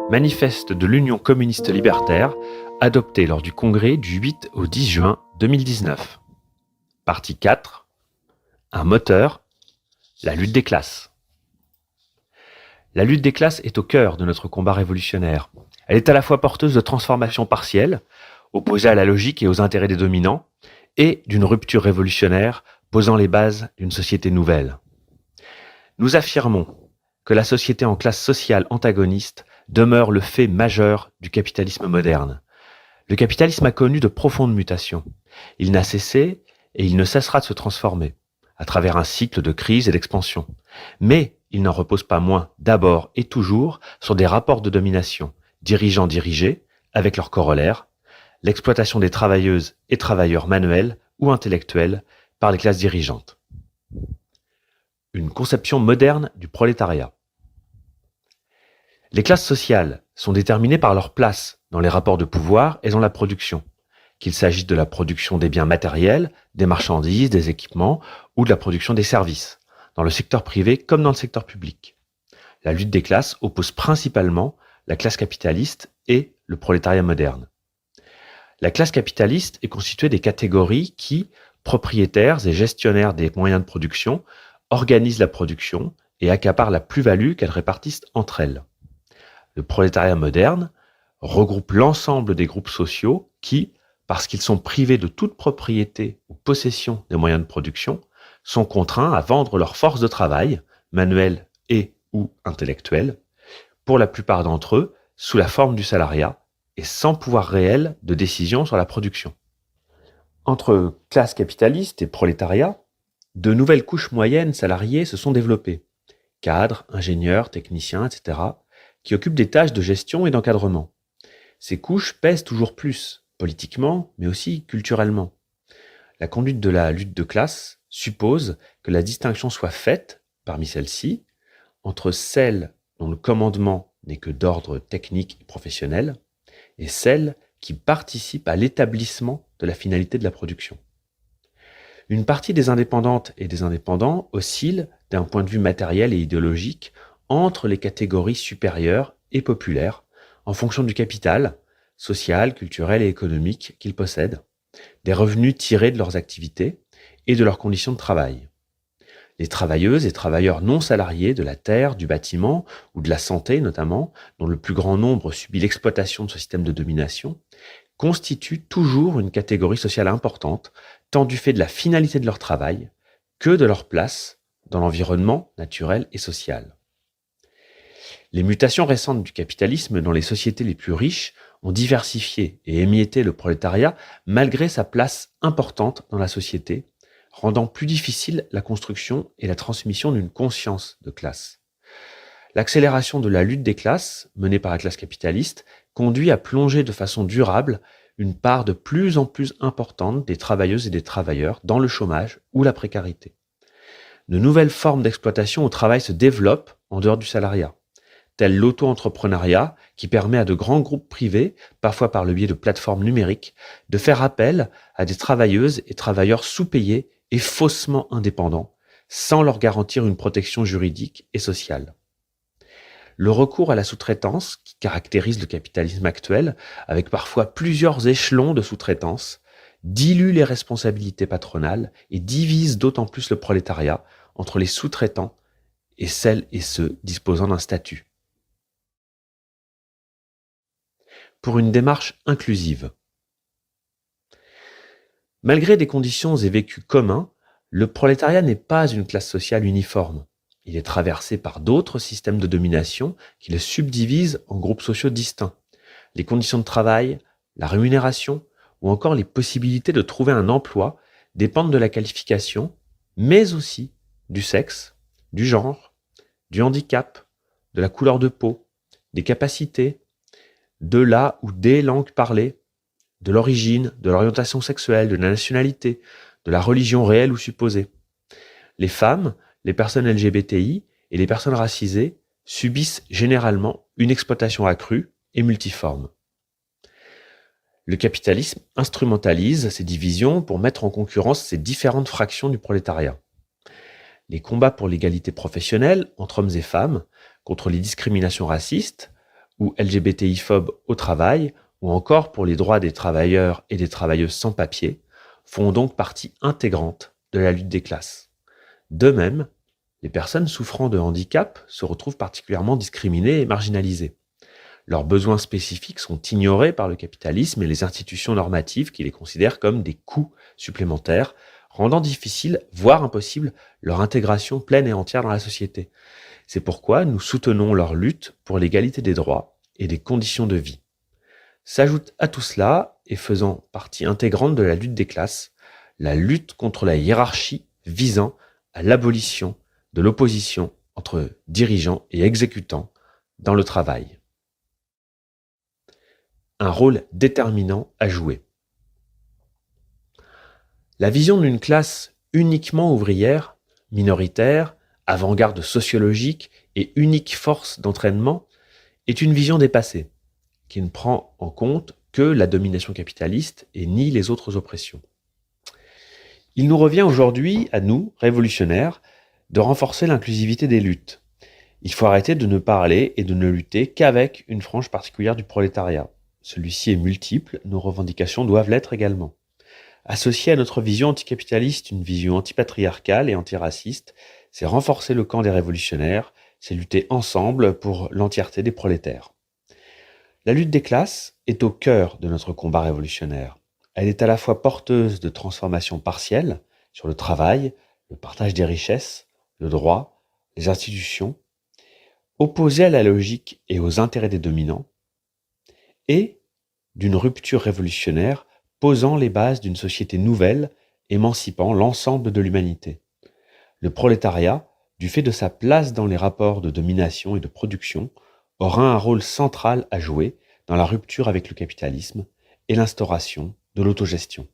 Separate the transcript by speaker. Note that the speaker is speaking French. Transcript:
Speaker 1: Manifeste de l'Union communiste libertaire, adopté lors du congrès du 8 au 10 juin 2019. Partie 4. Un moteur, la lutte des classes. La lutte des classes est au cœur de notre combat révolutionnaire. Elle est à la fois porteuse de transformations partielles, opposée à la logique et aux intérêts des dominants, et d'une rupture révolutionnaire posant les bases d'une société nouvelle. Nous affirmons que la société en classe sociale antagoniste demeure le fait majeur du capitalisme moderne. Le capitalisme a connu de profondes mutations. Il n'a cessé et il ne cessera de se transformer, à travers un cycle de crise et d'expansion. Mais il n'en repose pas moins, d'abord et toujours, sur des rapports de domination, dirigeants-dirigés, avec leurs corollaires, l'exploitation des travailleuses et travailleurs manuels ou intellectuels par les classes dirigeantes. Une conception moderne du prolétariat. Les classes sociales sont déterminées par leur place dans les rapports de pouvoir et dans la production, qu'il s'agisse de la production des biens matériels, des marchandises, des équipements ou de la production des services, dans le secteur privé comme dans le secteur public. La lutte des classes oppose principalement la classe capitaliste et le prolétariat moderne. La classe capitaliste est constituée des catégories qui, propriétaires et gestionnaires des moyens de production, organisent la production et accaparent la plus-value qu'elles répartissent entre elles. Le prolétariat moderne regroupe l'ensemble des groupes sociaux qui, parce qu'ils sont privés de toute propriété ou possession des moyens de production, sont contraints à vendre leurs forces de travail, manuelles et ou intellectuelles, pour la plupart d'entre eux sous la forme du salariat et sans pouvoir réel de décision sur la production. Entre classe capitaliste et prolétariat, de nouvelles couches moyennes salariées se sont développées, cadres, ingénieurs, techniciens, etc., qui occupent des tâches de gestion et d'encadrement. Ces couches pèsent toujours plus, politiquement, mais aussi culturellement. La conduite de la lutte de classe suppose que la distinction soit faite, parmi celles-ci, entre celles dont le commandement n'est que d'ordre technique et professionnel, et celles qui participent à l'établissement de la finalité de la production. Une partie des indépendantes et des indépendants oscille, d'un point de vue matériel et idéologique, entre les catégories supérieures et populaires, en fonction du capital, social, culturel et économique qu'ils possèdent, des revenus tirés de leurs activités et de leurs conditions de travail. Les travailleuses et travailleurs non salariés de la terre, du bâtiment ou de la santé notamment, dont le plus grand nombre subit l'exploitation de ce système de domination, constituent toujours une catégorie sociale importante, tant du fait de la finalité de leur travail que de leur place dans l'environnement naturel et social. Les mutations récentes du capitalisme dans les sociétés les plus riches ont diversifié et émietté le prolétariat malgré sa place importante dans la société, rendant plus difficile la construction et la transmission d'une conscience de classe. L'accélération de la lutte des classes, menée par la classe capitaliste, conduit à plonger de façon durable une part de plus en plus importante des travailleuses et des travailleurs dans le chômage ou la précarité. De nouvelles formes d'exploitation au travail se développent en dehors du salariat, tel l'auto-entrepreneuriat qui permet à de grands groupes privés, parfois par le biais de plateformes numériques, de faire appel à des travailleuses et travailleurs sous-payés et faussement indépendants, sans leur garantir une protection juridique et sociale. Le recours à la sous-traitance, qui caractérise le capitalisme actuel, avec parfois plusieurs échelons de sous-traitance, dilue les responsabilités patronales et divise d'autant plus le prolétariat entre les sous-traitants et celles et ceux disposant d'un statut. Pour une démarche inclusive. Malgré des conditions et vécus communs, le prolétariat n'est pas une classe sociale uniforme. Il est traversé par d'autres systèmes de domination qui le subdivisent en groupes sociaux distincts. Les conditions de travail, la rémunération ou encore les possibilités de trouver un emploi dépendent de la qualification, mais aussi du sexe, du genre, du handicap, de la couleur de peau, des capacités, de la ou des langues parlées, de l'origine, de l'orientation sexuelle, de la nationalité, de la religion réelle ou supposée. Les femmes, les personnes LGBTI et les personnes racisées subissent généralement une exploitation accrue et multiforme. Le capitalisme instrumentalise ces divisions pour mettre en concurrence ces différentes fractions du prolétariat. Les combats pour l'égalité professionnelle entre hommes et femmes, contre les discriminations racistes ou LGBTI-phobes au travail, ou encore pour les droits des travailleurs et des travailleuses sans papier, font donc partie intégrante de la lutte des classes. De même, les personnes souffrant de handicap se retrouvent particulièrement discriminées et marginalisées. Leurs besoins spécifiques sont ignorés par le capitalisme et les institutions normatives qui les considèrent comme des coûts supplémentaires, rendant difficile, voire impossible, leur intégration pleine et entière dans la société. C'est pourquoi nous soutenons leur lutte pour l'égalité des droits et des conditions de vie. S'ajoute à tout cela, et faisant partie intégrante de la lutte des classes, la lutte contre la hiérarchie visant à l'abolition de l'opposition entre dirigeants et exécutants dans le travail. Un rôle déterminant à jouer. La vision d'une classe uniquement ouvrière, minoritaire, avant-garde sociologique et unique force d'entraînement est une vision dépassée, qui ne prend en compte que la domination capitaliste et nie les autres oppressions. Il nous revient aujourd'hui, à nous, révolutionnaires, de renforcer l'inclusivité des luttes. Il faut arrêter de ne parler et de ne lutter qu'avec une frange particulière du prolétariat. Celui-ci est multiple, nos revendications doivent l'être également. Associer à notre vision anticapitaliste une vision antipatriarcale et antiraciste, c'est renforcer le camp des révolutionnaires, c'est lutter ensemble pour l'entièreté des prolétaires. La lutte des classes est au cœur de notre combat révolutionnaire. Elle est à la fois porteuse de transformations partielles sur le travail, le partage des richesses, le droit, les institutions, opposée à la logique et aux intérêts des dominants, et d'une rupture révolutionnaire posant les bases d'une société nouvelle, émancipant l'ensemble de l'humanité. Le prolétariat, du fait de sa place dans les rapports de domination et de production, aura un rôle central à jouer dans la rupture avec le capitalisme et l'instauration de l'autogestion.